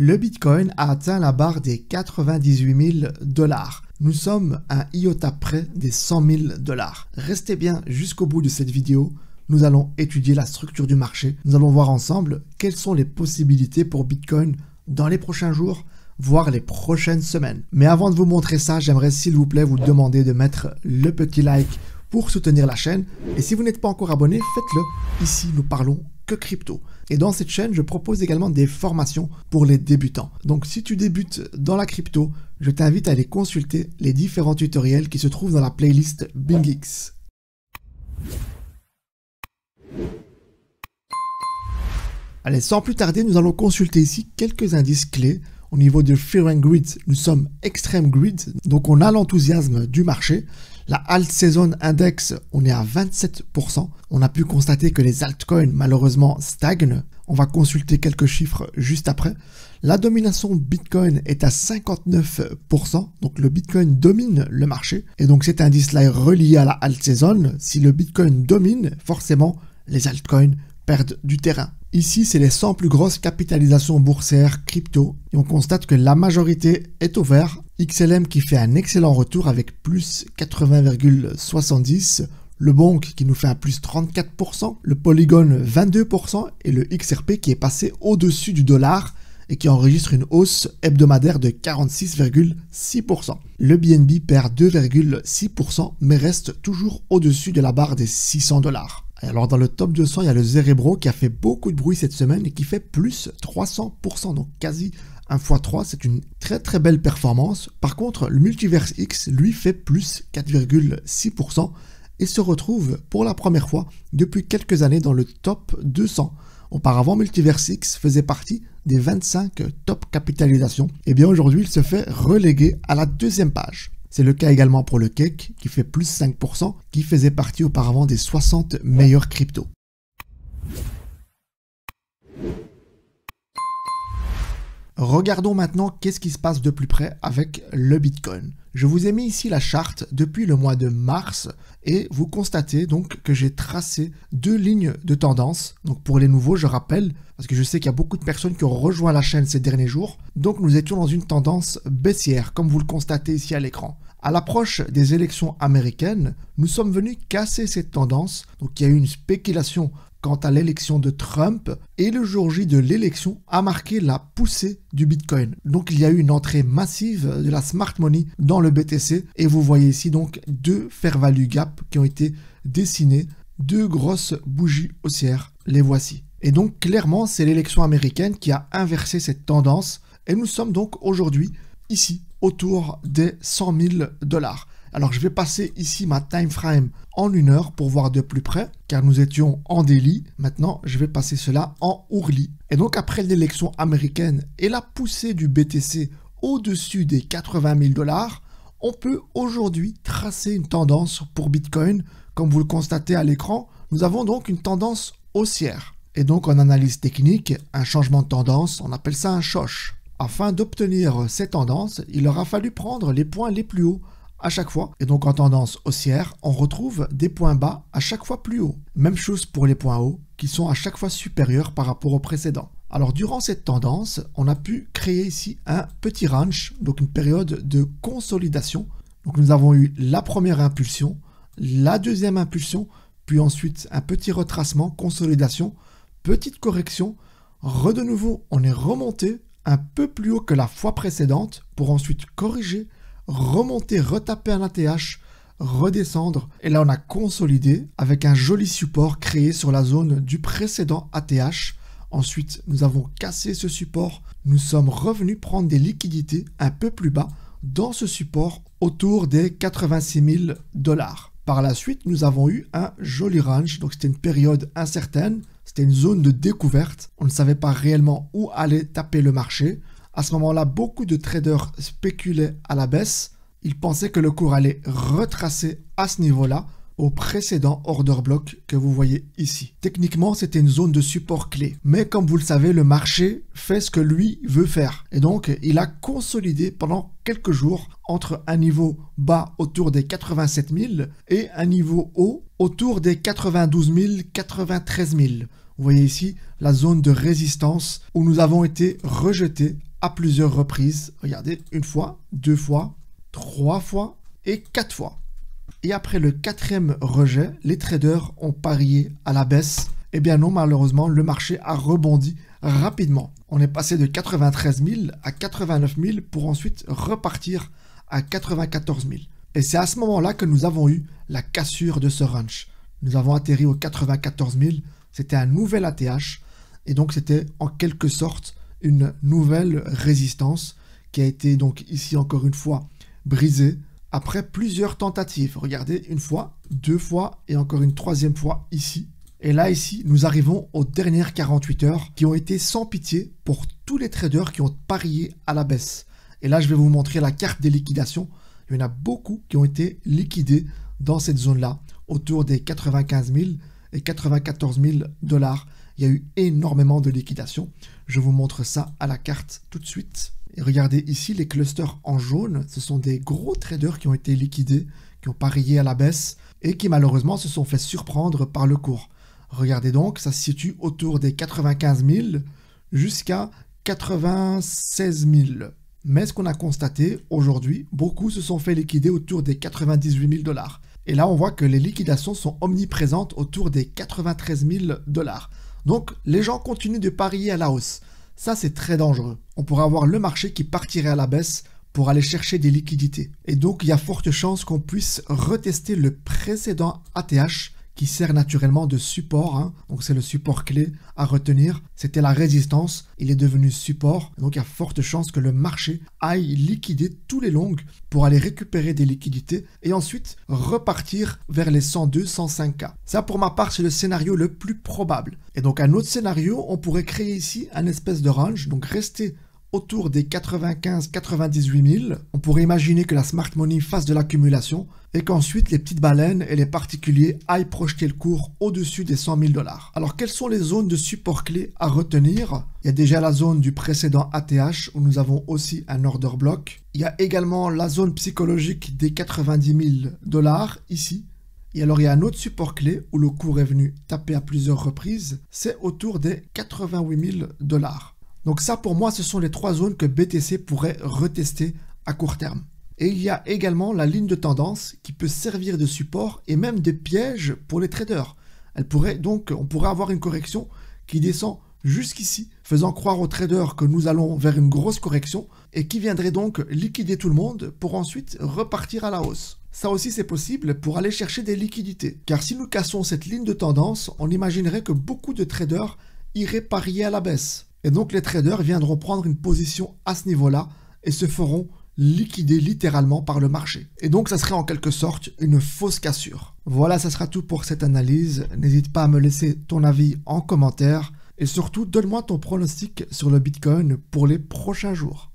Le Bitcoin a atteint la barre des 98 000 $. Nous sommes à un iota près des 100 000 $. Restez bien jusqu'au bout de cette vidéo. Nous allons étudier la structure du marché. Nous allons voir ensemble quelles sont les possibilités pour Bitcoin dans les prochains jours, voire les prochaines semaines. Mais avant de vous montrer ça, j'aimerais s'il vous plaît vous demander de mettre le petit like pour soutenir la chaîne. Et si vous n'êtes pas encore abonné, faites-le. Ici, nous parlons que crypto. Et dans cette chaîne, je propose également des formations pour les débutants. Donc si tu débutes dans la crypto, je t'invite à aller consulter les différents tutoriels qui se trouvent dans la playlist BingX. Allez, sans plus tarder, nous allons consulter ici quelques indices clés. Au niveau de Fear and Greed, nous sommes Extreme Greed, donc on a l'enthousiasme du marché. La Alt Season Index, on est à 27%. On a pu constater que les altcoins, malheureusement, stagnent. On va consulter quelques chiffres juste après. La domination Bitcoin est à 59%. Donc le Bitcoin domine le marché. Et donc cet indice-là est relié à la Alt Season. Si le Bitcoin domine, forcément, les altcoins perdent du terrain. Ici, c'est les 100 plus grosses capitalisations boursières crypto. Et on constate que la majorité est au vert. XLM qui fait un excellent retour avec plus 80,70%. Le Bonk qui nous fait un plus 34%. Le Polygon 22%. Et le XRP qui est passé au-dessus du dollar et qui enregistre une hausse hebdomadaire de 46,6%. Le BNB perd 2,6% mais reste toujours au-dessus de la barre des 600 $. Alors dans le top 200, il y a le Cerebro qui a fait beaucoup de bruit cette semaine et qui fait plus 300%, donc quasi 1 x 3, c'est une très belle performance. Par contre, le Multiverse X, lui, fait plus 4,6% et se retrouve pour la première fois depuis quelques années dans le top 200. Auparavant, Multiverse X faisait partie des 25 top capitalisations. Et bien aujourd'hui, il se fait reléguer à la deuxième page. C'est le cas également pour le Cake qui fait plus 5%, qui faisait partie auparavant des 60 meilleurs cryptos. Regardons maintenant qu'est-ce qui se passe de plus près avec le Bitcoin. Je vous ai mis ici la charte depuis le mois de mars et vous constatez donc que j'ai tracé deux lignes de tendance. Donc pour les nouveaux, je rappelle, parce que je sais qu'il y a beaucoup de personnes qui ont rejoint la chaîne ces derniers jours. Donc nous étions dans une tendance baissière, comme vous le constatez ici à l'écran. À l'approche des élections américaines, nous sommes venus casser cette tendance. Donc il y a eu une spéculation quant à l'élection de Trump et le jour J de l'élection a marqué la poussée du Bitcoin. Donc il y a eu une entrée massive de la smart money dans le BTC et vous voyez ici donc deux fair value gap qui ont été dessinés, deux grosses bougies haussières, les voici. Et donc clairement c'est l'élection américaine qui a inversé cette tendance et nous sommes donc aujourd'hui ici autour des 100 000 $. Alors je vais passer ici ma time frame en 1 heure pour voir de plus près, car nous étions en daily. Maintenant, je vais passer cela en hourly. Et donc après l'élection américaine et la poussée du BTC au-dessus des 80 000 $, on peut aujourd'hui tracer une tendance pour Bitcoin. Comme vous le constatez à l'écran, nous avons donc une tendance haussière. Et donc en analyse technique, un changement de tendance, on appelle ça un shosh. Afin d'obtenir ces tendances, il aura fallu prendre les points les plus hauts à chaque fois. Et donc en tendance haussière, on retrouve des points bas à chaque fois plus hauts. Même chose pour les points hauts qui sont à chaque fois supérieurs par rapport au précédent. Alors durant cette tendance, on a pu créer ici un petit range, donc une période de consolidation. Donc nous avons eu la première impulsion, la deuxième impulsion, puis ensuite un petit retracement, consolidation, petite correction. De nouveau, on est remonté un peu plus haut que la fois précédente pour ensuite corriger, remonter, retaper un ATH, redescendre. Et là, on a consolidé avec un joli support créé sur la zone du précédent ATH. Ensuite, nous avons cassé ce support. Nous sommes revenus prendre des liquidités un peu plus bas dans ce support autour des 86 000 $. Par la suite, nous avons eu un joli range. Donc, c'était une période incertaine. C'était une zone de découverte. On ne savait pas réellement où allait taper le marché. À ce moment-là, beaucoup de traders spéculaient à la baisse. Ils pensaient que le cours allait retracer à ce niveau-là au précédent order block que vous voyez ici. Techniquement, c'était une zone de support clé. Mais comme vous le savez, le marché fait ce que lui veut faire. Et donc, il a consolidé pendant quelques jours entre un niveau bas autour des 87 000 et un niveau haut autour des 92 000, 93 000. Vous voyez ici la zone de résistance où nous avons été rejetés à plusieurs reprises. Regardez, une fois, deux fois, trois fois et quatre fois. Et après le quatrième rejet, les traders ont parié à la baisse. Eh bien non, malheureusement, le marché a rebondi rapidement. On est passé de 93 000 à 89 000 pour ensuite repartir à 94 000. Et c'est à ce moment-là que nous avons eu la cassure de ce range. Nous avons atterri aux 94 000. C'était un nouvel ATH. Et donc, c'était en quelque sorte une nouvelle résistance qui a été donc ici encore une fois brisée après plusieurs tentatives. Regardez, une fois, deux fois et encore une troisième fois ici. Et là, ici, nous arrivons aux dernières 48 heures qui ont été sans pitié pour tous les traders qui ont parié à la baisse. Et là, je vais vous montrer la carte des liquidations. Il y en a beaucoup qui ont été liquidés dans cette zone-là, autour des 95 000 et 94 000 $. Il y a eu énormément de liquidations. Je vous montre ça à la carte tout de suite. Et regardez ici les clusters en jaune. Ce sont des gros traders qui ont été liquidés, qui ont parié à la baisse et qui malheureusement se sont fait surprendre par le cours. Regardez donc, ça se situe autour des 95 000 jusqu'à 96 000. Mais ce qu'on a constaté aujourd'hui, beaucoup se sont fait liquider autour des 98 000 $. Et là, on voit que les liquidations sont omniprésentes autour des 93 000 $. Donc, les gens continuent de parier à la hausse. Ça, c'est très dangereux. On pourrait avoir le marché qui partirait à la baisse pour aller chercher des liquidités. Et donc, il y a forte chance qu'on puisse retester le précédent ATH qui sert naturellement de support. Donc, c'est le support clé à retenir. C'était la résistance. Il est devenu support. Donc, il y a forte chance que le marché aille liquider tous les longs pour aller récupérer des liquidités et ensuite repartir vers les 102-105K. Ça, pour ma part, c'est le scénario le plus probable. Et donc, un autre scénario, on pourrait créer ici un espèce de range. Donc, rester autour des 95-98 000. On pourrait imaginer que la smart money fasse de l'accumulation et qu'ensuite les petites baleines et les particuliers aillent projeter le cours au-dessus des 100 000 $. Alors, quelles sont les zones de support clés à retenir? Il y a déjà la zone du précédent ATH où nous avons aussi un order block. Il y a également la zone psychologique des 90 000 $ ici. Et alors, il y a un autre support clé où le cours est venu taper à plusieurs reprises. C'est autour des 88 000 $. Donc ça, pour moi, ce sont les trois zones que BTC pourrait retester à court terme. Et il y a également la ligne de tendance qui peut servir de support et même de piège pour les traders. On pourrait avoir une correction qui descend jusqu'ici, faisant croire aux traders que nous allons vers une grosse correction et qui viendrait donc liquider tout le monde pour ensuite repartir à la hausse. Ça aussi, c'est possible pour aller chercher des liquidités. Car si nous cassons cette ligne de tendance, on imaginerait que beaucoup de traders iraient parier à la baisse. Et donc les traders viendront prendre une position à ce niveau-là et se feront liquider littéralement par le marché. Et donc ça serait en quelque sorte une fausse cassure. Voilà, ça sera tout pour cette analyse. N'hésite pas à me laisser ton avis en commentaire et surtout donne-moi ton pronostic sur le Bitcoin pour les prochains jours.